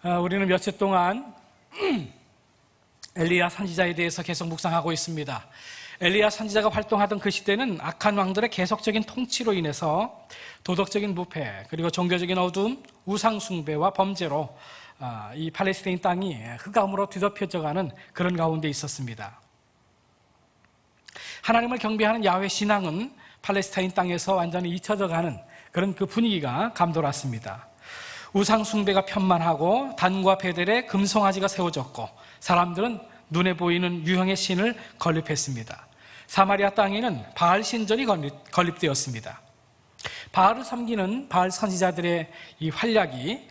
우리는 며칠 동안 엘리야 선지자에 대해서 계속 묵상하고 있습니다. 엘리야 선지자가 활동하던 그 시대는 악한 왕들의 계속적인 통치로 인해서 도덕적인 부패, 그리고 종교적인 어둠, 우상 숭배와 범죄로 이 팔레스타인 땅이 흑암으로 뒤덮여져가는 그런 가운데 있었습니다. 하나님을 경배하는 야훼 신앙은 팔레스타인 땅에서 완전히 잊혀져가는 그런 그 분위기가 감돌았습니다. 우상 숭배가 편만하고 단과 베델에 금송아지가 세워졌고 사람들은 눈에 보이는 유형의 신을 건립했습니다. 사마리아 땅에는 바알 신전이 건립되었습니다. 바알을 섬기는 바알 선지자들의 이 활약이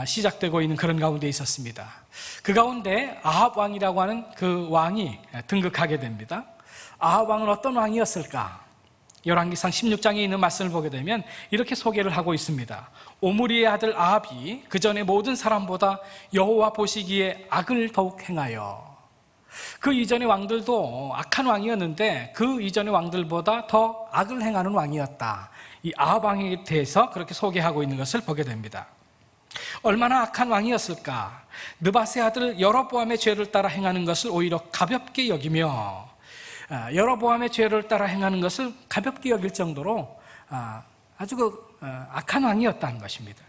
시작되고 있는 그런 가운데 있었습니다. 그 가운데 아합 왕이라고 하는 그 왕이 등극하게 됩니다. 아합 왕은 어떤 왕이었을까? 열왕기상 16장에 있는 말씀을 보게 되면 이렇게 소개를 하고 있습니다. 오므리의 아들 아합이 그 전에 모든 사람보다 여호와 보시기에 악을 더욱 행하여, 그 이전의 왕들도 악한 왕이었는데 그 이전의 왕들보다 더 악을 행하는 왕이었다. 이 아합 왕에 대해서 그렇게 소개하고 있는 것을 보게 됩니다. 얼마나 악한 왕이었을까? 느밧의 아들 여로보암의 죄를 따라 행하는 것을 오히려 가볍게 여기며, 여로보암의 죄를 따라 행하는 것을 가볍게 여길 정도로 아주 악한 왕이었다는 것입니다.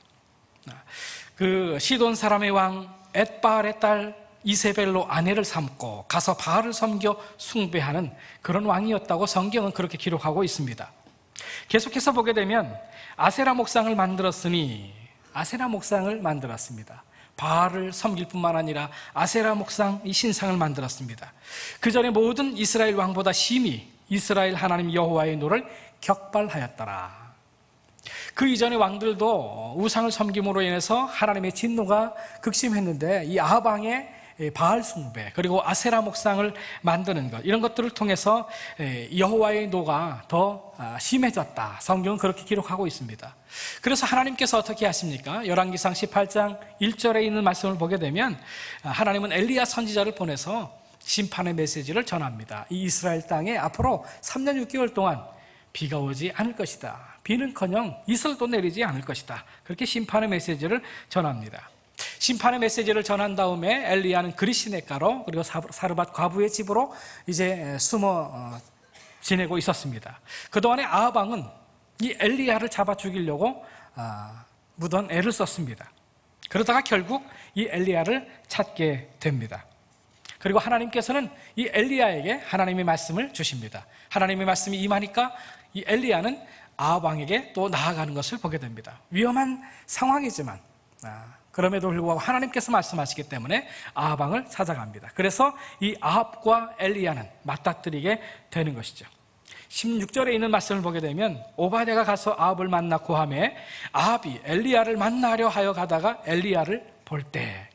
그 시돈 사람의 왕 엣바알의 딸 이세벨로 아내를 삼고 가서 바알을 섬겨 숭배하는 그런 왕이었다고 성경은 그렇게 기록하고 있습니다. 계속해서 보게 되면 아세라 목상을 만들었으니, 아세라 목상을 만들었습니다. 바알을 섬길 뿐만 아니라 아세라 목상, 이 신상을 만들었습니다. 그 전에 모든 이스라엘 왕보다 심히 이스라엘 하나님 여호와의 노를 격발하였더라. 그 이전의 왕들도 우상을 섬김으로 인해서 하나님의 진노가 극심했는데 이 아합 왕의 바알 숭배, 그리고 아세라 목상을 만드는 것, 이런 것들을 통해서 여호와의 노가 더 심해졌다. 성경은 그렇게 기록하고 있습니다. 그래서 하나님께서 어떻게 하십니까? 열왕기상 18장 1절에 있는 말씀을 보게 되면 하나님은 엘리야 선지자를 보내서 심판의 메시지를 전합니다. 이 이스라엘 땅에 앞으로 3년 6개월 동안 비가 오지 않을 것이다. 비는커녕 이슬도 내리지 않을 것이다. 그렇게 심판의 메시지를 전합니다. 심판의 메시지를 전한 다음에 엘리야는 그리시네가로, 그리고 사르밧 과부의 집으로 이제 숨어 지내고 있었습니다. 그동안에 아합 왕은 이 엘리야를 잡아 죽이려고 무던 애를 썼습니다. 그러다가 결국 이 엘리야를 찾게 됩니다. 그리고 하나님께서는 이 엘리야에게 하나님의 말씀을 주십니다. 하나님의 말씀이 임하니까 이 엘리야는 아합 왕에게 또 나아가는 것을 보게 됩니다. 위험한 상황이지만 그럼에도 불구하고 하나님께서 말씀하시기 때문에 아합 왕을 찾아갑니다. 그래서 이 아합과 엘리야는 맞닥뜨리게 되는 것이죠. 16절에 있는 말씀을 보게 되면 오바댜가 가서 아합을 만나 고하매 아합이 엘리야를 만나려 하여 가다가 엘리야를 볼 때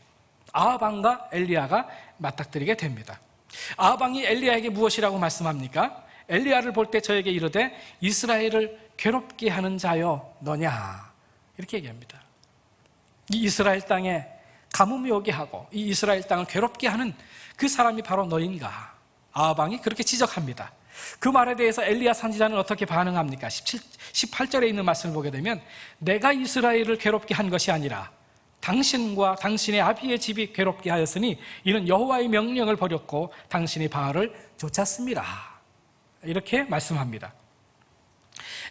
아합 왕과 엘리야가 맞닥뜨리게 됩니다. 아합 왕이 엘리야에게 무엇이라고 말씀합니까? 엘리야를 볼 때 저에게 이르되 이스라엘을 괴롭게 하는 자여 너냐, 이렇게 얘기합니다. 이 이스라엘 땅에 가뭄이 오게 하고 이 이스라엘 땅을 괴롭게 하는 그 사람이 바로 너인가? 아합 왕이 그렇게 지적합니다. 그 말에 대해서 엘리야 선지자는 어떻게 반응합니까? 18절에 있는 말씀을 보게 되면 내가 이스라엘을 괴롭게 한 것이 아니라 당신과 당신의 아비의 집이 괴롭게 하였으니 이는 여호와의 명령을 버렸고 당신의 바알을 쫓았습니다. 이렇게 말씀합니다.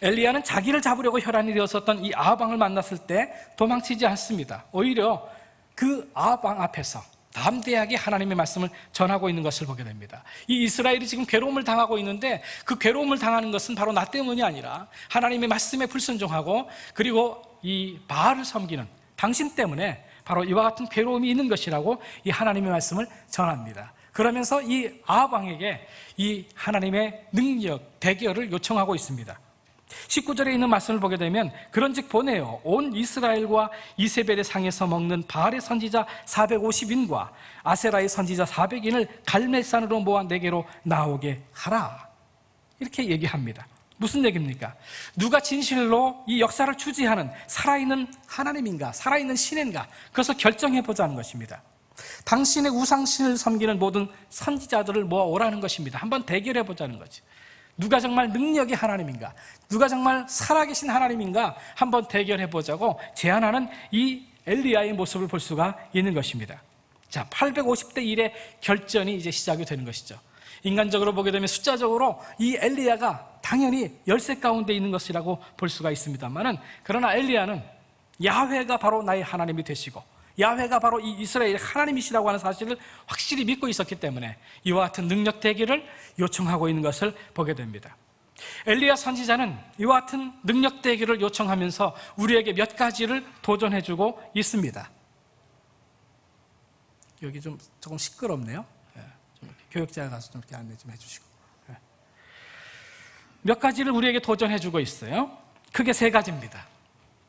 엘리야는 자기를 잡으려고 혈안이 되었었던 이 아합 왕을 만났을 때 도망치지 않습니다. 오히려 그 아합 왕 앞에서 담대하게 하나님의 말씀을 전하고 있는 것을 보게 됩니다. 이 이스라엘이 지금 괴로움을 당하고 있는데 그 괴로움을 당하는 것은 바로 나 때문이 아니라 하나님의 말씀에 불순종하고 그리고 이 바알을 섬기는 당신 때문에 바로 이와 같은 괴로움이 있는 것이라고 이 하나님의 말씀을 전합니다. 그러면서 이 아합 왕에게 이 하나님의 능력, 대결을 요청하고 있습니다. 19절에 있는 말씀을 보게 되면 그런즉 보내어 온 이스라엘과 이세벨의 상에서 먹는 바알의 선지자 450인과 아세라의 선지자 400인을 갈멜산으로 모아 내게로 나오게 하라, 이렇게 얘기합니다. 무슨 얘기입니까? 누가 진실로 이 역사를 주지하는 살아있는 하나님인가, 살아있는 신인가, 그것을 결정해보자는 것입니다. 당신의 우상신을 섬기는 모든 선지자들을 모아오라는 것입니다. 한번 대결해보자는 거지. 누가 정말 능력의 하나님인가, 누가 정말 살아계신 하나님인가 한번 대결해보자고 제안하는 이 엘리야의 모습을 볼 수가 있는 것입니다. 자, 850대 1의 결전이 이제 시작이 되는 것이죠. 인간적으로 보게 되면 숫자적으로 이 엘리야가 당연히 열세 가운데 있는 것이라고 볼 수가 있습니다만은, 그러나 엘리야는 야훼가 바로 나의 하나님이 되시고 야훼가 바로 이 이스라엘의 하나님이시라고 하는 사실을 확실히 믿고 있었기 때문에 이와 같은 능력 대기를 요청하고 있는 것을 보게 됩니다. 엘리야 선지자는 이와 같은 능력 대기를 요청하면서 우리에게 몇 가지를 도전해주고 있습니다. 여기 조금 시끄럽네요. 교역자가 가서 좀 이렇게 안내 좀 해주시고. 몇 가지를 우리에게 도전해주고 있어요. 크게 세 가지입니다.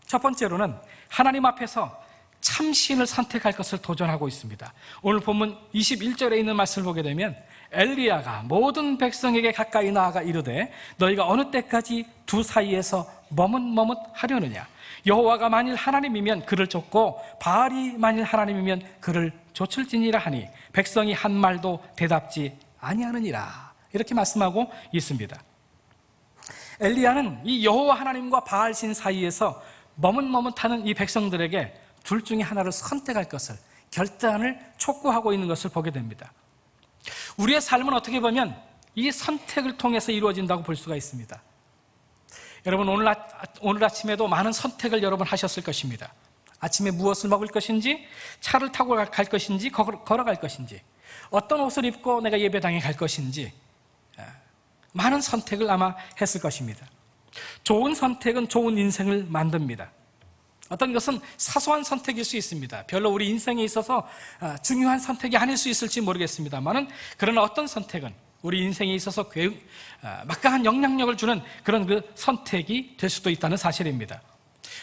첫 번째로는 하나님 앞에서 참신을 선택할 것을 도전하고 있습니다. 오늘 본문 21절에 있는 말씀을 보게 되면 엘리야가 모든 백성에게 가까이 나아가 이르되 너희가 어느 때까지 두 사이에서 머뭇머뭇하려느냐. 여호와가 만일 하나님이면 그를 쫓고 바알이 만일 하나님이면 그를 쫓을지니라 하니 백성이 한 말도 대답지 아니하느니라. 이렇게 말씀하고 있습니다. 엘리야는 이 여호와 하나님과 바알신 사이에서 머뭇머뭇하는 이 백성들에게 둘 중에 하나를 선택할 것을, 결단을 촉구하고 있는 것을 보게 됩니다. 우리의 삶은 어떻게 보면 이 선택을 통해서 이루어진다고 볼 수가 있습니다. 여러분, 오늘 아침에도 많은 선택을 여러분 하셨을 것입니다. 아침에 무엇을 먹을 것인지, 차를 타고 갈 것인지, 걸어갈 것인지, 어떤 옷을 입고 내가 예배당에 갈 것인지, 많은 선택을 아마 했을 것입니다. 좋은 선택은 좋은 인생을 만듭니다. 어떤 것은 사소한 선택일 수 있습니다. 별로 우리 인생에 있어서 중요한 선택이 아닐 수 있을지 모르겠습니다만, 그러나 어떤 선택은 우리 인생에 있어서 막강한 영향력을 주는 그런 그 선택이 될 수도 있다는 사실입니다.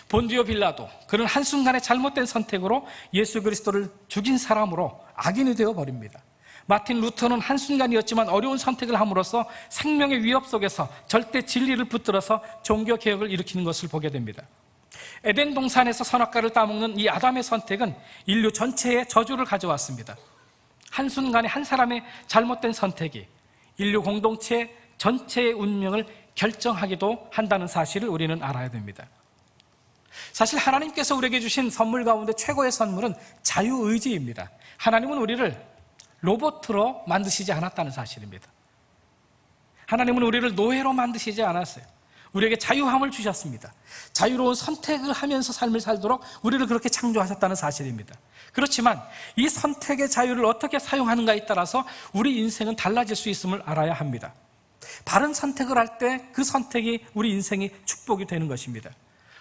본디오 빌라도, 그는 한순간의 잘못된 선택으로 예수 그리스도를 죽인 사람으로 악인이 되어버립니다. 마틴 루터는 한순간이었지만 어려운 선택을 함으로써 생명의 위협 속에서 절대 진리를 붙들어서 종교개혁을 일으키는 것을 보게 됩니다. 에덴 동산에서 선악과를 따먹는 이 아담의 선택은 인류 전체에 저주를 가져왔습니다. 한순간에 한 사람의 잘못된 선택이 인류 공동체 전체의 운명을 결정하기도 한다는 사실을 우리는 알아야 됩니다. 사실 하나님께서 우리에게 주신 선물 가운데 최고의 선물은 자유의지입니다. 하나님은 우리를 로봇으로 만드시지 않았다는 사실입니다. 하나님은 우리를 노예로 만드시지 않았어요. 우리에게 자유함을 주셨습니다. 자유로운 선택을 하면서 삶을 살도록 우리를 그렇게 창조하셨다는 사실입니다. 그렇지만 이 선택의 자유를 어떻게 사용하는가에 따라서 우리 인생은 달라질 수 있음을 알아야 합니다. 바른 선택을 할 때 그 선택이 우리 인생의 축복이 되는 것입니다.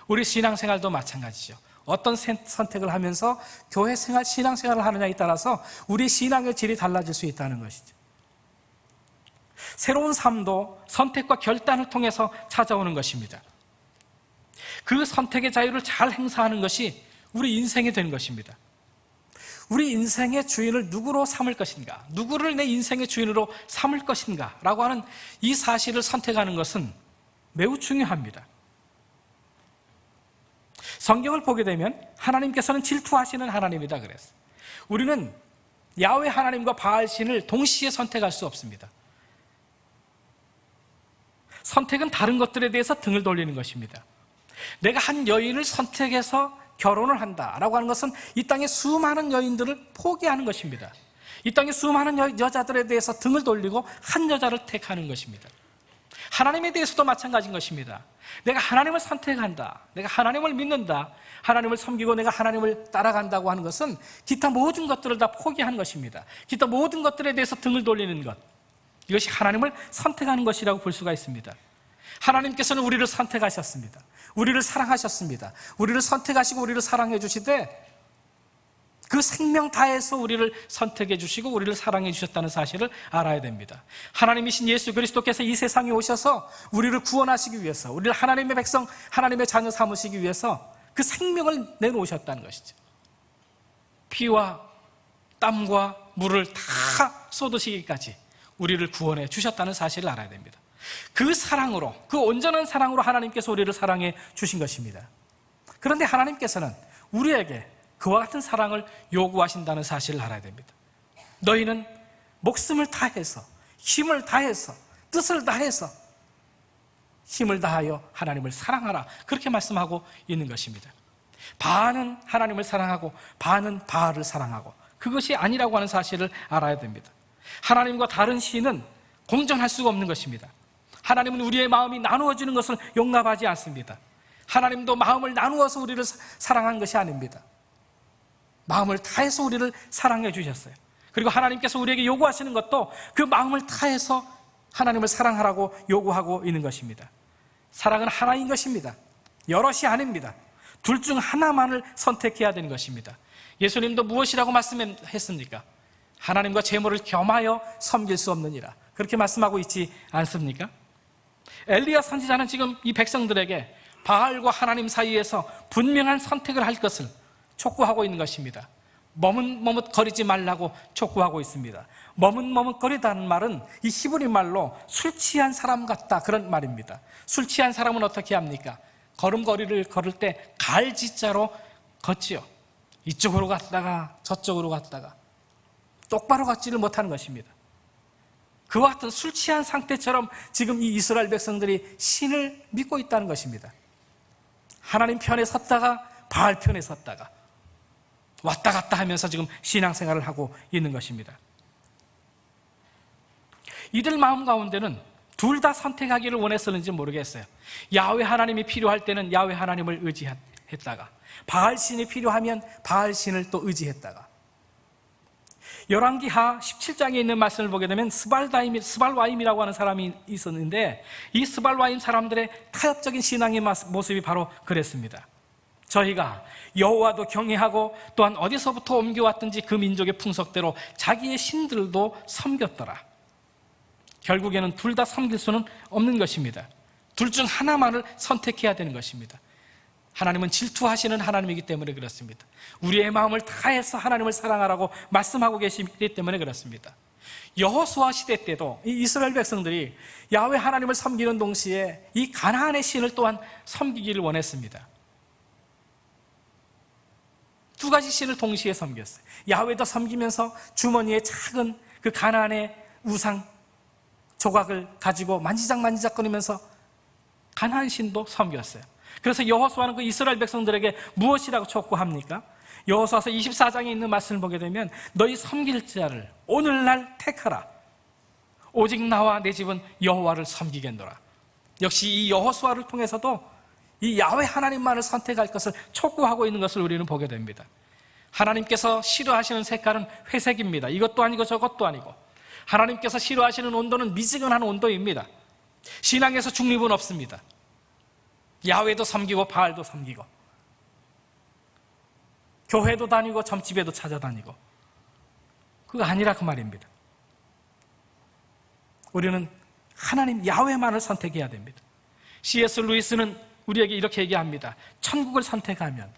우리 신앙생활도 마찬가지죠. 어떤 선택을 하면서 교회 생활, 신앙생활을 하느냐에 따라서 우리 신앙의 질이 달라질 수 있다는 것이죠. 새로운 삶도 선택과 결단을 통해서 찾아오는 것입니다. 그 선택의 자유를 잘 행사하는 것이 우리 인생이 되는 것입니다. 우리 인생의 주인을 누구로 삼을 것인가, 누구를 내 인생의 주인으로 삼을 것인가 라고 하는 이 사실을 선택하는 것은 매우 중요합니다. 성경을 보게 되면 하나님께서는 질투하시는 하나님이다 그랬어요. 우리는 야훼 하나님과 바알신을 동시에 선택할 수 없습니다. 선택은 다른 것들에 대해서 등을 돌리는 것입니다. 내가 한 여인을 선택해서 결혼을 한다라고 하는 것은 이 땅의 수많은 여인들을 포기하는 것입니다. 이 땅의 수많은 여자들에 대해서 등을 돌리고 한 여자를 택하는 것입니다. 하나님에 대해서도 마찬가지인 것입니다. 내가 하나님을 선택한다, 내가 하나님을 믿는다, 하나님을 섬기고 내가 하나님을 따라간다고 하는 것은 기타 모든 것들을 다 포기하는 것입니다. 기타 모든 것들에 대해서 등을 돌리는 것, 이것이 하나님을 선택하는 것이라고 볼 수가 있습니다. 하나님께서는 우리를 선택하셨습니다. 우리를 사랑하셨습니다. 우리를 선택하시고 우리를 사랑해 주시되 그 생명 다해서 우리를 선택해 주시고 우리를 사랑해 주셨다는 사실을 알아야 됩니다. 하나님이신 예수 그리스도께서 이 세상에 오셔서 우리를 구원하시기 위해서, 우리를 하나님의 백성, 하나님의 자녀 삼으시기 위해서 그 생명을 내놓으셨다는 것이죠. 피와 땀과 물을 다 쏟으시기까지 우리를 구원해 주셨다는 사실을 알아야 됩니다. 그 사랑으로, 그 온전한 사랑으로 하나님께서 우리를 사랑해 주신 것입니다. 그런데 하나님께서는 우리에게 그와 같은 사랑을 요구하신다는 사실을 알아야 됩니다. 너희는 목숨을 다해서, 힘을 다해서, 뜻을 다해서, 힘을 다하여 하나님을 사랑하라, 그렇게 말씀하고 있는 것입니다. 반은 하나님을 사랑하고 반은 바알을 사랑하고, 그것이 아니라고 하는 사실을 알아야 됩니다. 하나님과 다른 신은 공존할 수가 없는 것입니다. 하나님은 우리의 마음이 나누어지는 것을 용납하지 않습니다. 하나님도 마음을 나누어서 우리를 사랑한 것이 아닙니다. 마음을 다해서 우리를 사랑해 주셨어요. 그리고 하나님께서 우리에게 요구하시는 것도 그 마음을 다해서 하나님을 사랑하라고 요구하고 있는 것입니다. 사랑은 하나인 것입니다. 여럿이 아닙니다. 둘 중 하나만을 선택해야 되는 것입니다. 예수님도 무엇이라고 말씀했습니까? 하나님과 재물을 겸하여 섬길 수 없느니라, 그렇게 말씀하고 있지 않습니까? 엘리야 선지자는 지금 이 백성들에게 바알과 하나님 사이에서 분명한 선택을 할 것을 촉구하고 있는 것입니다. 머뭇머뭇거리지 말라고 촉구하고 있습니다. 머뭇머뭇거리다는 말은 이 히브리 말로 술 취한 사람 같다, 그런 말입니다. 술 취한 사람은 어떻게 합니까? 걸음걸이를 걸을 때 갈지자로 걷지요. 이쪽으로 갔다가 저쪽으로 갔다가 똑바로 걷지를 못하는 것입니다. 그와 같은 술 취한 상태처럼 지금 이 이스라엘 백성들이 신을 믿고 있다는 것입니다. 하나님 편에 섰다가 바알 편에 섰다가 왔다 갔다 하면서 지금 신앙생활을 하고 있는 것입니다. 이들 마음 가운데는 둘 다 선택하기를 원했었는지 모르겠어요. 야훼 하나님이 필요할 때는 야훼 하나님을 의지했다가, 바알 신이 필요하면 바알 신을 또 의지했다가, 열왕기하 17장에 있는 말씀을 보게 되면 스발와임이라고 하는 사람이 있었는데, 이 스발와임 사람들의 타협적인 신앙의 모습이 바로 그랬습니다. 저희가 여호와도 경외하고 또한 어디서부터 옮겨왔든지 그 민족의 풍속대로 자기의 신들도 섬겼더라. 결국에는 둘 다 섬길 수는 없는 것입니다. 둘 중 하나만을 선택해야 되는 것입니다. 하나님은 질투하시는 하나님이기 때문에 그렇습니다. 우리의 마음을 다해서 하나님을 사랑하라고 말씀하고 계시기 때문에 그렇습니다. 여호수아 시대 때도 이 이스라엘 백성들이 야훼 하나님을 섬기는 동시에 이 가나안의 신을 또한 섬기기를 원했습니다. 두 가지 신을 동시에 섬겼어요. 야훼도 섬기면서 주머니에 작은 그 가나안의 우상 조각을 가지고 만지작거리면서 가나안 신도 섬겼어요. 그래서 여호수아는 그 이스라엘 백성들에게 무엇이라고 촉구합니까? 여호수아서 24장에 있는 말씀을 보게 되면 너희 섬길 자를 오늘날 택하라. 오직 나와 내 집은 여호와를 섬기겠노라. 역시 이 여호수아를 통해서도 이 야훼 하나님만을 선택할 것을 촉구하고 있는 것을 우리는 보게 됩니다. 하나님께서 싫어하시는 색깔은 회색입니다. 이것도 아니고 저것도 아니고, 하나님께서 싫어하시는 온도는 미지근한 온도입니다. 신앙에서 중립은 없습니다. 야훼도 섬기고 바알도 섬기고, 교회도 다니고 점집에도 찾아다니고, 그거 아니라 그 말입니다. 우리는 하나님 야훼만을 선택해야 됩니다. C.S. 루이스는 우리에게 이렇게 얘기합니다. 천국을 선택하면,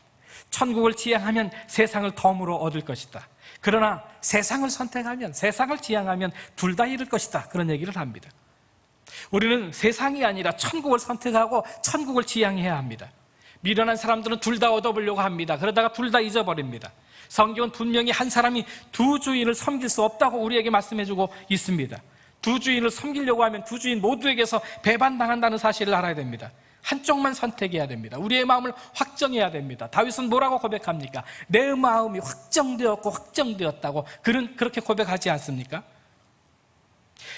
천국을 지향하면 세상을 덤으로 얻을 것이다. 그러나 세상을 선택하면, 세상을 지향하면 둘 다 잃을 것이다, 그런 얘기를 합니다. 우리는 세상이 아니라 천국을 선택하고 천국을 지향해야 합니다. 미련한 사람들은 둘 다 얻어보려고 합니다. 그러다가 둘 다 잊어버립니다. 성경은 분명히 한 사람이 두 주인을 섬길 수 없다고 우리에게 말씀해주고 있습니다. 두 주인을 섬기려고 하면 두 주인 모두에게서 배반당한다는 사실을 알아야 됩니다. 한쪽만 선택해야 됩니다. 우리의 마음을 확정해야 됩니다. 다윗은 뭐라고 고백합니까? 내 마음이 확정되었고 확정되었다고 그는 그렇게 고백하지 않습니까?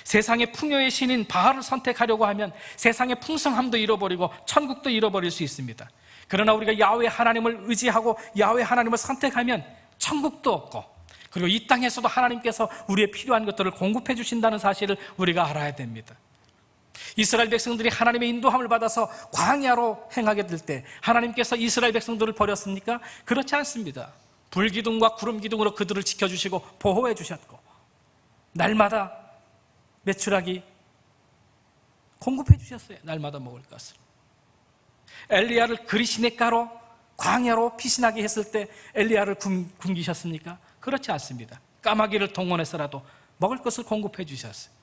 세상의 풍요의 신인 바알을 선택하려고 하면 세상의 풍성함도 잃어버리고 천국도 잃어버릴 수 있습니다. 그러나 우리가 야훼 하나님을 의지하고 야훼 하나님을 선택하면 천국도 없고, 그리고 이 땅에서도 하나님께서 우리의 필요한 것들을 공급해 주신다는 사실을 우리가 알아야 됩니다. 이스라엘 백성들이 하나님의 인도함을 받아서 광야로 행하게 될 때 하나님께서 이스라엘 백성들을 버렸습니까? 그렇지 않습니다. 불기둥과 구름기둥으로 그들을 지켜주시고 보호해 주셨고, 날마다 메추라기 공급해 주셨어요. 날마다 먹을 것을. 엘리야를 그리시네가로 광야로 피신하게 했을 때 엘리야를 굶기셨습니까? 그렇지 않습니다. 까마귀를 동원해서라도 먹을 것을 공급해 주셨어요.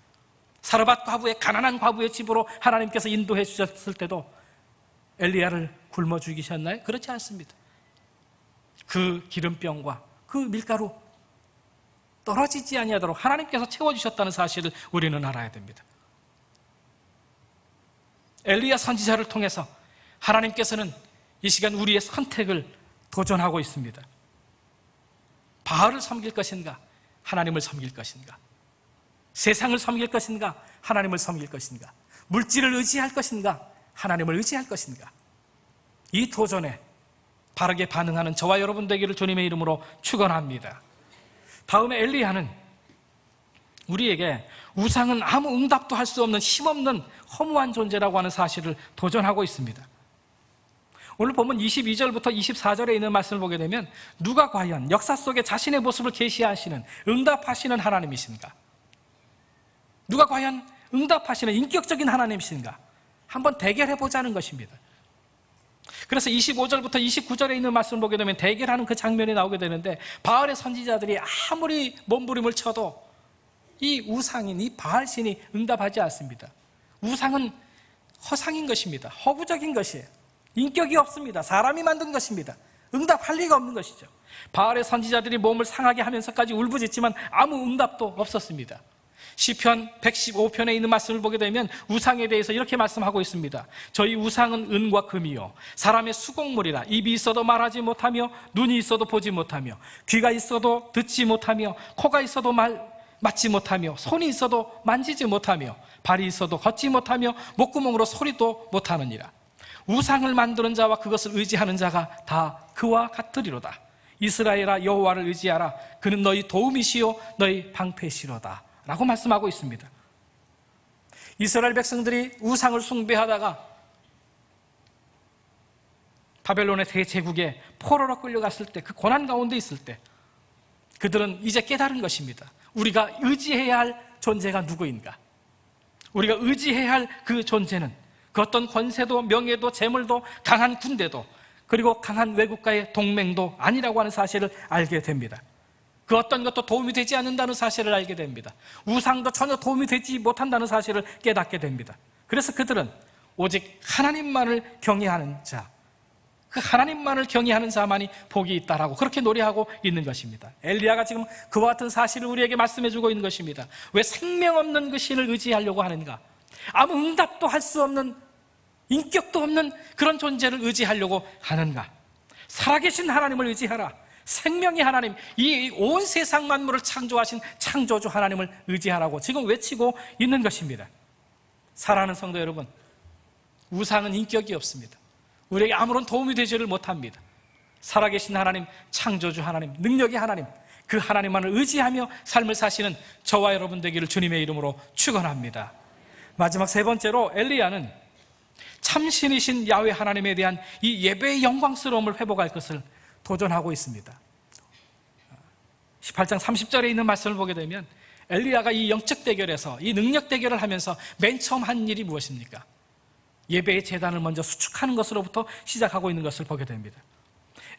사르밧 과부의 가난한 과부의 집으로 하나님께서 인도해 주셨을 때도 엘리야를 굶어 죽이셨나요? 그렇지 않습니다. 그 기름병과 그 밀가루 떨어지지 아니하도록 하나님께서 채워주셨다는 사실을 우리는 알아야 됩니다. 엘리야 선지자를 통해서 하나님께서는 이 시간 우리의 선택을 도전하고 있습니다. 바알을 섬길 것인가? 하나님을 섬길 것인가? 세상을 섬길 것인가? 하나님을 섬길 것인가? 물질을 의지할 것인가? 하나님을 의지할 것인가? 이 도전에 바르게 반응하는 저와 여러분 되기를 주님의 이름으로 축원합니다. 다음에 엘리야는 우리에게 우상은 아무 응답도 할 수 없는 힘없는 허무한 존재라고 하는 사실을 도전하고 있습니다. 오늘 보면 22절부터 24절에 있는 말씀을 보게 되면 누가 과연 역사 속에 자신의 모습을 계시하시는 응답하시는 하나님이신가? 누가 과연 응답하시는 인격적인 하나님이신가? 한번 대결해보자는 것입니다. 그래서 25절부터 29절에 있는 말씀을 보게 되면 대결하는 그 장면이 나오게 되는데 바알의 선지자들이 아무리 몸부림을 쳐도 이 우상인 이 바알신이 응답하지 않습니다. 우상은 허상인 것입니다. 허구적인 것이에요. 인격이 없습니다. 사람이 만든 것입니다. 응답할 리가 없는 것이죠. 바알의 선지자들이 몸을 상하게 하면서까지 울부짖지만 아무 응답도 없었습니다. 시편 115편에 있는 말씀을 보게 되면 우상에 대해서 이렇게 말씀하고 있습니다. 저희 우상은 은과 금이요 사람의 수공물이라 입이 있어도 말하지 못하며 눈이 있어도 보지 못하며 귀가 있어도 듣지 못하며 코가 있어도 맞지 못하며 손이 있어도 만지지 못하며 발이 있어도 걷지 못하며 목구멍으로 소리도 못하느니라. 우상을 만드는 자와 그것을 의지하는 자가 다 그와 같으리로다. 이스라엘아 여호와를 의지하라. 그는 너희 도움이시요 너희 방패시로다 라고 말씀하고 있습니다. 이스라엘 백성들이 우상을 숭배하다가 바벨론의 대제국에 포로로 끌려갔을 때, 그 고난 가운데 있을 때 그들은 이제 깨달은 것입니다. 우리가 의지해야 할 존재가 누구인가? 우리가 의지해야 할 그 존재는 그 어떤 권세도 명예도 재물도 강한 군대도 그리고 강한 외국과의 동맹도 아니라고 하는 사실을 알게 됩니다. 그 어떤 것도 도움이 되지 않는다는 사실을 알게 됩니다. 우상도 전혀 도움이 되지 못한다는 사실을 깨닫게 됩니다. 그래서 그들은 오직 하나님만을 경외하는 자, 그 하나님만을 경외하는 자만이 복이 있다라고 그렇게 노래하고 있는 것입니다. 엘리야가 지금 그와 같은 사실을 우리에게 말씀해주고 있는 것입니다. 왜 생명 없는 그 신을 의지하려고 하는가? 아무 응답도 할 수 없는, 인격도 없는 그런 존재를 의지하려고 하는가? 살아계신 하나님을 의지하라. 생명의 하나님, 이 온 세상 만물을 창조하신 창조주 하나님을 의지하라고 지금 외치고 있는 것입니다. 사랑하는 성도 여러분, 우상은 인격이 없습니다. 우리에게 아무런 도움이 되지를 못합니다. 살아계신 하나님, 창조주 하나님, 능력의 하나님, 그 하나님만을 의지하며 삶을 사시는 저와 여러분 되기를 주님의 이름으로 축원합니다. 마지막 세 번째로 엘리야는 참신이신 야훼 하나님에 대한 이 예배의 영광스러움을 회복할 것을 도전하고 있습니다. 18장 30절에 있는 말씀을 보게 되면 엘리야가 이 영적 대결에서 이 능력 대결을 하면서 맨 처음 한 일이 무엇입니까? 예배의 제단을 먼저 수축하는 것으로부터 시작하고 있는 것을 보게 됩니다.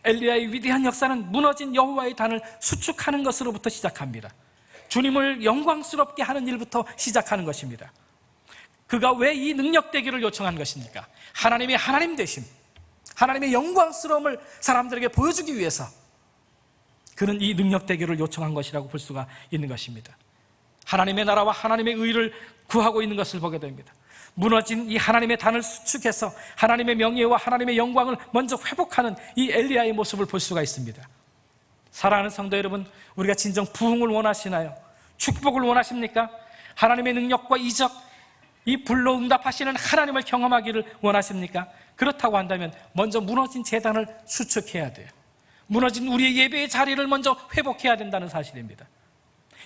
엘리야의 위대한 역사는 무너진 여호와의 단을 수축하는 것으로부터 시작합니다. 주님을 영광스럽게 하는 일부터 시작하는 것입니다. 그가 왜 이 능력 대결을 요청한 것입니까? 하나님의 하나님 되심, 하나님의 영광스러움을 사람들에게 보여주기 위해서 그는 이 능력 대결을 요청한 것이라고 볼 수가 있는 것입니다. 하나님의 나라와 하나님의 의를 구하고 있는 것을 보게 됩니다. 무너진 이 하나님의 단을 수축해서 하나님의 명예와 하나님의 영광을 먼저 회복하는 이 엘리야의 모습을 볼 수가 있습니다. 사랑하는 성도 여러분, 우리가 진정 부흥을 원하시나요? 축복을 원하십니까? 하나님의 능력과 이적, 이 불로 응답하시는 하나님을 경험하기를 원하십니까? 그렇다고 한다면 먼저 무너진 제단을 수축해야 돼요. 무너진 우리의 예배의 자리를 먼저 회복해야 된다는 사실입니다.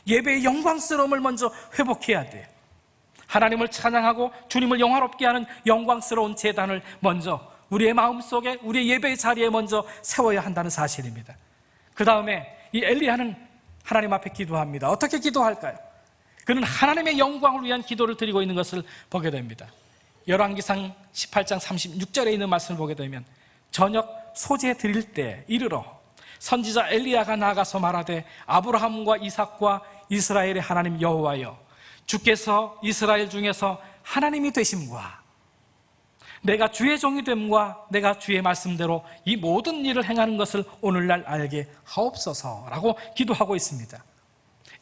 예배의 영광스러움을 먼저 회복해야 돼요. 하나님을 찬양하고 주님을 영화롭게 하는 영광스러운 제단을 먼저 우리의 마음속에, 우리의 예배의 자리에 먼저 세워야 한다는 사실입니다. 그 다음에 이 엘리야는 하나님 앞에 기도합니다. 어떻게 기도할까요? 그는 하나님의 영광을 위한 기도를 드리고 있는 것을 보게 됩니다. 열왕기상 18장 36절에 있는 말씀을 보게 되면 저녁 소재 드릴 때 이르러 선지자 엘리야가 나가서 말하되 아브라함과 이삭과 이스라엘의 하나님 여호와여, 주께서 이스라엘 중에서 하나님이 되심과 내가 주의 종이 됨과 내가 주의 말씀대로 이 모든 일을 행하는 것을 오늘날 알게 하옵소서라고 기도하고 있습니다.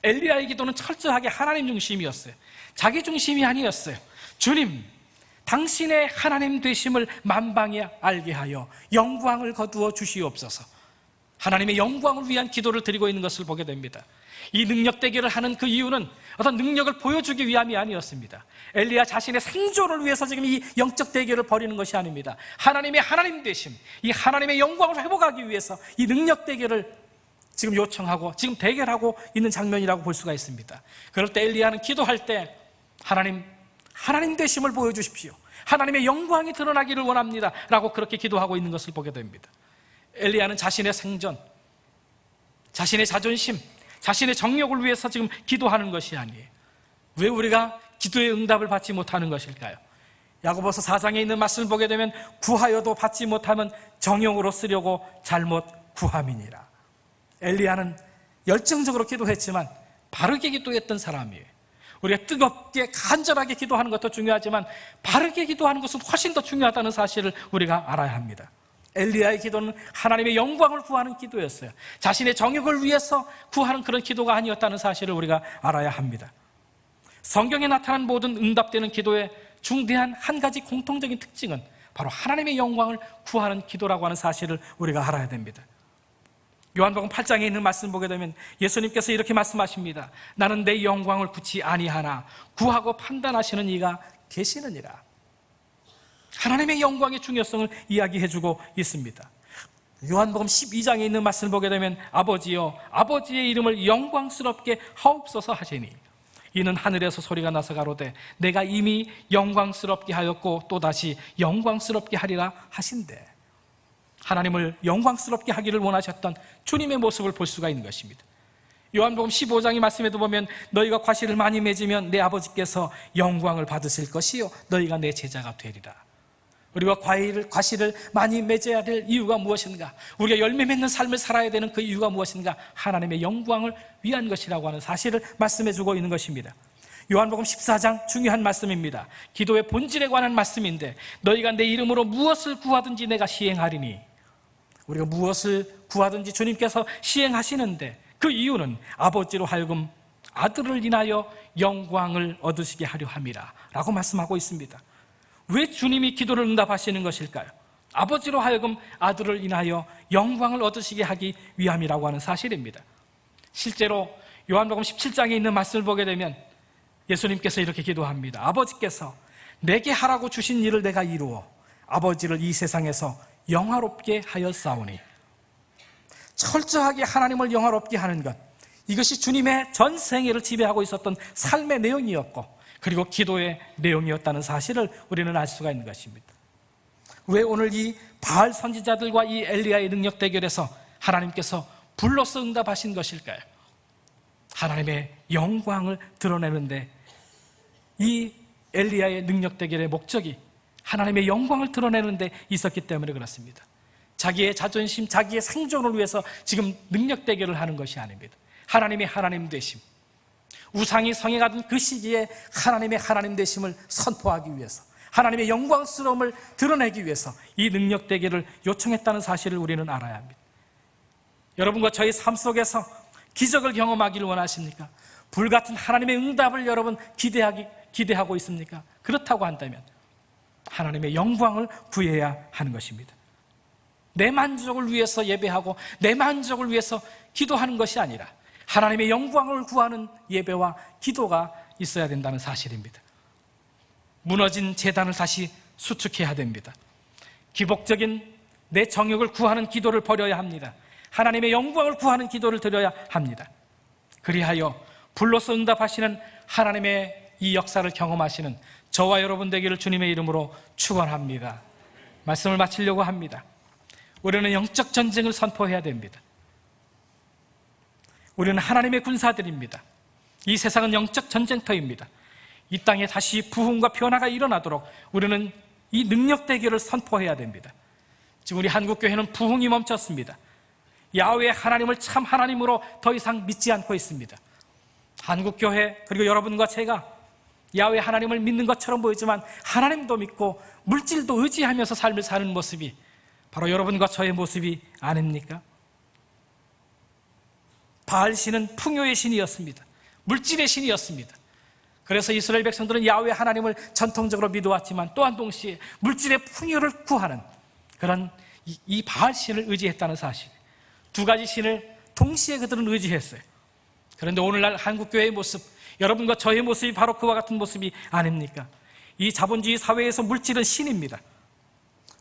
엘리야의 기도는 철저하게 하나님 중심이었어요. 자기 중심이 아니었어요. 주님, 당신의 하나님 되심을 만방에 알게 하여 영광을 거두어 주시옵소서. 하나님의 영광을 위한 기도를 드리고 있는 것을 보게 됩니다. 이 능력 대결을 하는 그 이유는 어떤 능력을 보여주기 위함이 아니었습니다. 엘리야 자신의 생존을 위해서 지금 이 영적 대결을 벌이는 것이 아닙니다. 하나님의 하나님 되심, 이 하나님의 영광을 회복하기 위해서 이 능력 대결을 지금 요청하고 지금 대결하고 있는 장면이라고 볼 수가 있습니다. 그럴 때 엘리야는 기도할 때 하나님 되심을 보여주십시오, 하나님의 영광이 드러나기를 원합니다 라고 그렇게 기도하고 있는 것을 보게 됩니다. 엘리야는 자신의 생존, 자신의 자존심, 자신의 정욕을 위해서 지금 기도하는 것이 아니에요. 왜 우리가 기도의 응답을 받지 못하는 것일까요? 야고보서 4장에 있는 말씀을 보게 되면 구하여도 받지 못하면 정욕으로 쓰려고 잘못 구함이니라. 엘리야는 열정적으로 기도했지만 바르게 기도했던 사람이에요. 우리가 뜨겁게 간절하게 기도하는 것도 중요하지만 바르게 기도하는 것은 훨씬 더 중요하다는 사실을 우리가 알아야 합니다. 엘리야의 기도는 하나님의 영광을 구하는 기도였어요. 자신의 정욕을 위해서 구하는 그런 기도가 아니었다는 사실을 우리가 알아야 합니다. 성경에 나타난 모든 응답되는 기도의 중대한 한 가지 공통적인 특징은 바로 하나님의 영광을 구하는 기도라고 하는 사실을 우리가 알아야 됩니다. 요한복음 8장에 있는 말씀 보게 되면 예수님께서 이렇게 말씀하십니다. 나는 내 영광을 굳이 아니하나 구하고 판단하시는 이가 계시느니라. 하나님의 영광의 중요성을 이야기해주고 있습니다. 요한복음 12장에 있는 말씀을 보게 되면 아버지여 아버지의 이름을 영광스럽게 하옵소서 하시니 이는 하늘에서 소리가 나서 가로되 내가 이미 영광스럽게 하였고 또다시 영광스럽게 하리라 하신대. 하나님을 영광스럽게 하기를 원하셨던 주님의 모습을 볼 수가 있는 것입니다. 요한복음 15장의 말씀에도 보면 너희가 과실을 많이 맺으면 내 아버지께서 영광을 받으실 것이요 너희가 내 제자가 되리라. 우리가 과실을 많이 맺어야 될 이유가 무엇인가? 우리가 열매 맺는 삶을 살아야 되는 그 이유가 무엇인가? 하나님의 영광을 위한 것이라고 하는 사실을 말씀해주고 있는 것입니다. 요한복음 14장 중요한 말씀입니다. 기도의 본질에 관한 말씀인데 너희가 내 이름으로 무엇을 구하든지 내가 시행하리니, 우리가 무엇을 구하든지 주님께서 시행하시는데 그 이유는 아버지로 하여금 아들을 인하여 영광을 얻으시게 하려 함이라 라고 말씀하고 있습니다. 왜 주님이 기도를 응답하시는 것일까요? 아버지로 하여금 아들을 인하여 영광을 얻으시게 하기 위함이라고 하는 사실입니다. 실제로 요한복음 17장에 있는 말씀을 보게 되면 예수님께서 이렇게 기도합니다. 아버지께서 내게 하라고 주신 일을 내가 이루어 아버지를 이 세상에서 영화롭게 하였사오니. 철저하게 하나님을 영화롭게 하는 것, 이것이 주님의 전 생애를 지배하고 있었던 삶의 내용이었고 그리고 기도의 내용이었다는 사실을 우리는 알 수가 있는 것입니다. 왜 오늘 이 바알 선지자들과 이 엘리야의 능력 대결에서 하나님께서 불로서 응답하신 것일까요? 하나님의 영광을 드러내는데 이 엘리야의 능력 대결의 목적이 하나님의 영광을 드러내는 데 있었기 때문에 그렇습니다. 자기의 자존심, 자기의 생존을 위해서 지금 능력 대결을 하는 것이 아닙니다. 하나님의 하나님 되심, 우상이 성행하던 그 시기에 하나님의 하나님 되심을 선포하기 위해서, 하나님의 영광스러움을 드러내기 위해서 이 능력 대결을 요청했다는 사실을 우리는 알아야 합니다. 여러분과 저의 삶 속에서 기적을 경험하기를 원하십니까? 불같은 하나님의 응답을 여러분 기대하고 있습니까? 그렇다고 한다면 하나님의 영광을 구해야 하는 것입니다. 내 만족을 위해서 예배하고 내 만족을 위해서 기도하는 것이 아니라 하나님의 영광을 구하는 예배와 기도가 있어야 된다는 사실입니다. 무너진 제단을 다시 수축해야 됩니다. 기복적인 내 정욕을 구하는 기도를 버려야 합니다. 하나님의 영광을 구하는 기도를 드려야 합니다. 그리하여 불로서 응답하시는 하나님의 이 역사를 경험하시는 저와 여러분 되기를 주님의 이름으로 축원합니다. 말씀을 마치려고 합니다. 우리는 영적 전쟁을 선포해야 됩니다. 우리는 하나님의 군사들입니다. 이 세상은 영적 전쟁터입니다. 이 땅에 다시 부흥과 변화가 일어나도록 우리는 이 능력 대결을 선포해야 됩니다. 지금 우리 한국교회는 부흥이 멈췄습니다. 야훼 하나님을 참 하나님으로 더 이상 믿지 않고 있습니다. 한국교회 그리고 여러분과 제가 야훼 하나님을 믿는 것처럼 보이지만 하나님도 믿고 물질도 의지하면서 삶을 사는 모습이 바로 여러분과 저의 모습이 아닙니까? 바알 신은 풍요의 신이었습니다. 물질의 신이었습니다. 그래서 이스라엘 백성들은 야훼 하나님을 전통적으로 믿어왔지만 또한 동시에 물질의 풍요를 구하는 그런 이 바알 신을 의지했다는 사실, 두 가지 신을 동시에 그들은 의지했어요. 그런데 오늘날 한국교회의 모습, 여러분과 저의 모습이 바로 그와 같은 모습이 아닙니까? 이 자본주의 사회에서 물질은 신입니다.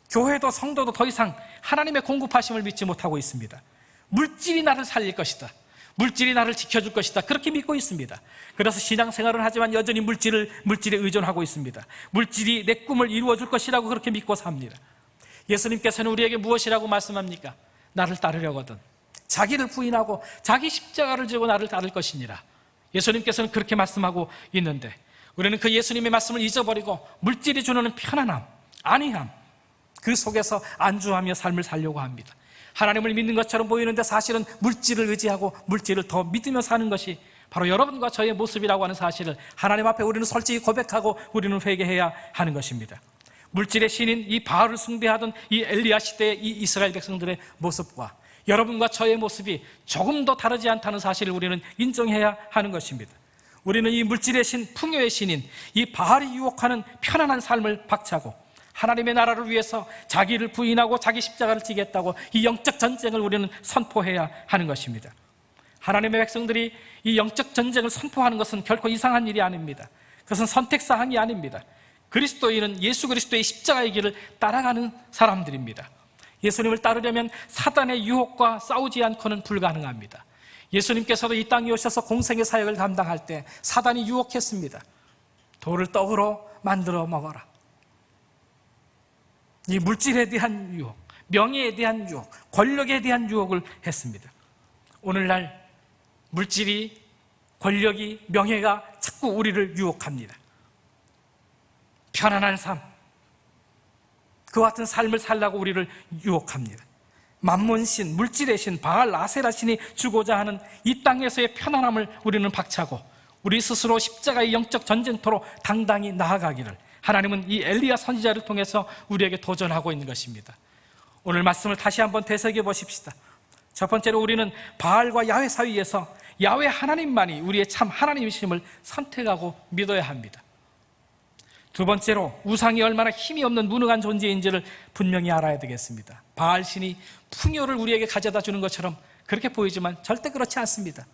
교회도 성도도 더 이상 하나님의 공급하심을 믿지 못하고 있습니다. 물질이 나를 살릴 것이다, 물질이 나를 지켜줄 것이다, 그렇게 믿고 있습니다. 그래서 신앙생활을 하지만 여전히 물질에 의존하고 있습니다. 물질이 내 꿈을 이루어줄 것이라고 그렇게 믿고 삽니다. 예수님께서는 우리에게 무엇이라고 말씀합니까? 나를 따르려거든 자기를 부인하고 자기 십자가를 지고 나를 따를 것이니라. 예수님께서는 그렇게 말씀하고 있는데 우리는 그 예수님의 말씀을 잊어버리고 물질이 주는 편안함, 안위함, 그 속에서 안주하며 삶을 살려고 합니다. 하나님을 믿는 것처럼 보이는데 사실은 물질을 의지하고 물질을 더 믿으며 사는 것이 바로 여러분과 저의 모습이라고 하는 사실을 하나님 앞에 우리는 솔직히 고백하고 우리는 회개해야 하는 것입니다. 물질의 신인 이 바알을 숭배하던 이 엘리야 시대의 이 이스라엘 백성들의 모습과 여러분과 저의 모습이 조금 더 다르지 않다는 사실을 우리는 인정해야 하는 것입니다. 우리는 이 물질의 신, 풍요의 신인 이 바알이 유혹하는 편안한 삶을 박차고 하나님의 나라를 위해서 자기를 부인하고 자기 십자가를 지겠다고 이 영적 전쟁을 우리는 선포해야 하는 것입니다. 하나님의 백성들이 이 영적 전쟁을 선포하는 것은 결코 이상한 일이 아닙니다. 그것은 선택사항이 아닙니다. 그리스도인은 예수 그리스도의 십자가의 길을 따라가는 사람들입니다. 예수님을 따르려면 사단의 유혹과 싸우지 않고는 불가능합니다. 예수님께서도 이 땅에 오셔서 공생의 사역을 감당할 때 사단이 유혹했습니다. 돌을 떡으로 만들어 먹어라. 이 물질에 대한 유혹, 명예에 대한 유혹, 권력에 대한 유혹을 했습니다. 오늘날 물질이, 권력이, 명예가 자꾸 우리를 유혹합니다. 편안한 삶, 그와 같은 삶을 살라고 우리를 유혹합니다. 만몬신, 물질의 신, 바알, 아세라 신이 주고자 하는 이 땅에서의 편안함을 우리는 박차고 우리 스스로 십자가의 영적 전쟁터로 당당히 나아가기를 하나님은 이 엘리야 선지자를 통해서 우리에게 도전하고 있는 것입니다. 오늘 말씀을 다시 한번 되새겨 보십시다. 첫 번째로 우리는 바알과 야훼 사이에서 야훼 하나님만이 우리의 참 하나님이심을 선택하고 믿어야 합니다. 두 번째로 우상이 얼마나 힘이 없는 무능한 존재인지를 분명히 알아야 되겠습니다. 바알 신이 풍요를 우리에게 가져다 주는 것처럼 그렇게 보이지만 절대 그렇지 않습니다.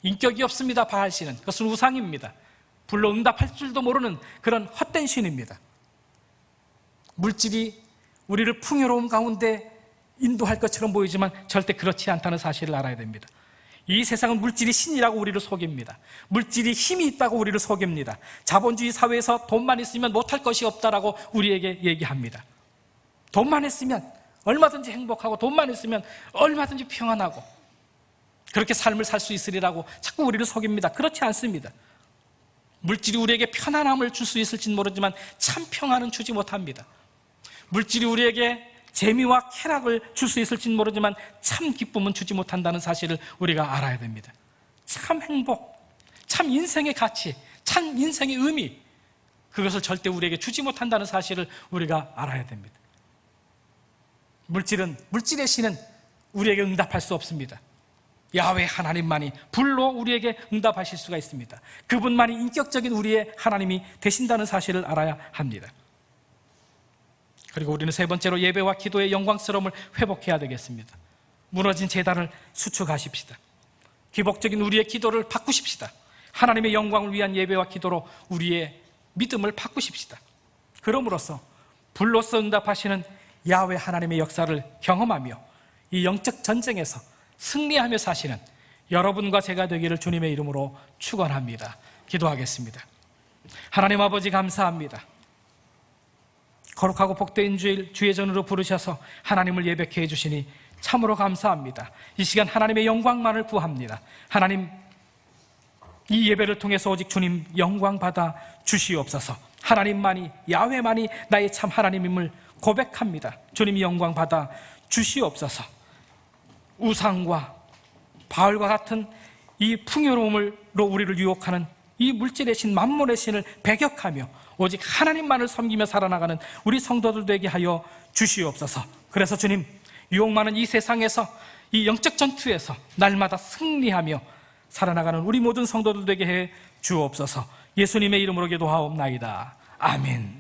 인격이 없습니다. 바알 신은 그것은 우상입니다. 불로 응답할 줄도 모르는 그런 헛된 신입니다. 물질이 우리를 풍요로움 가운데 인도할 것처럼 보이지만 절대 그렇지 않다는 사실을 알아야 됩니다. 이 세상은 물질이 신이라고 우리를 속입니다. 물질이 힘이 있다고 우리를 속입니다. 자본주의 사회에서 돈만 있으면 못할 것이 없다라고 우리에게 얘기합니다. 돈만 있으면 얼마든지 행복하고 돈만 있으면 얼마든지 평안하고 그렇게 삶을 살 수 있으리라고 자꾸 우리를 속입니다. 그렇지 않습니다. 물질이 우리에게 편안함을 줄 수 있을지는 모르지만 참 평안은 주지 못합니다. 물질이 우리에게 재미와 쾌락을 줄 수 있을지는 모르지만 참 기쁨은 주지 못한다는 사실을 우리가 알아야 됩니다. 참 행복, 참 인생의 가치, 참 인생의 의미, 그것을 절대 우리에게 주지 못한다는 사실을 우리가 알아야 됩니다. 물질의 신은 우리에게 응답할 수 없습니다. 야훼 하나님만이 불로 우리에게 응답하실 수가 있습니다. 그분만이 인격적인 우리의 하나님이 되신다는 사실을 알아야 합니다. 그리고 우리는 세 번째로 예배와 기도의 영광스러움을 회복해야 되겠습니다. 무너진 제단을 수축하십시다. 기복적인 우리의 기도를 바꾸십시다. 하나님의 영광을 위한 예배와 기도로 우리의 믿음을 바꾸십시다. 그럼으로써 불로서 응답하시는 야훼 하나님의 역사를 경험하며 이 영적 전쟁에서 승리하며 사시는 여러분과 제가 되기를 주님의 이름으로 축원합니다. 기도하겠습니다. 하나님 아버지 감사합니다. 거룩하고 복된 주일 주의 전으로 부르셔서 하나님을 예배케 해주시니 참으로 감사합니다. 이 시간 하나님의 영광만을 구합니다. 하나님, 이 예배를 통해서 오직 주님 영광 받아 주시옵소서. 하나님만이, 야훼만이 나의 참 하나님임을 고백합니다. 주님 영광 받아 주시옵소서. 우상과 바알과 같은 이 풍요로움으로 우리를 유혹하는 이 물질의 신, 만몬의 신을 배격하며 오직 하나님만을 섬기며 살아나가는 우리 성도들 되게 하여 주시옵소서. 그래서 주님, 유혹 많은 이 세상에서, 이 영적 전투에서 날마다 승리하며 살아나가는 우리 모든 성도들 되게 해 주옵소서. 예수님의 이름으로 기도하옵나이다. 아멘.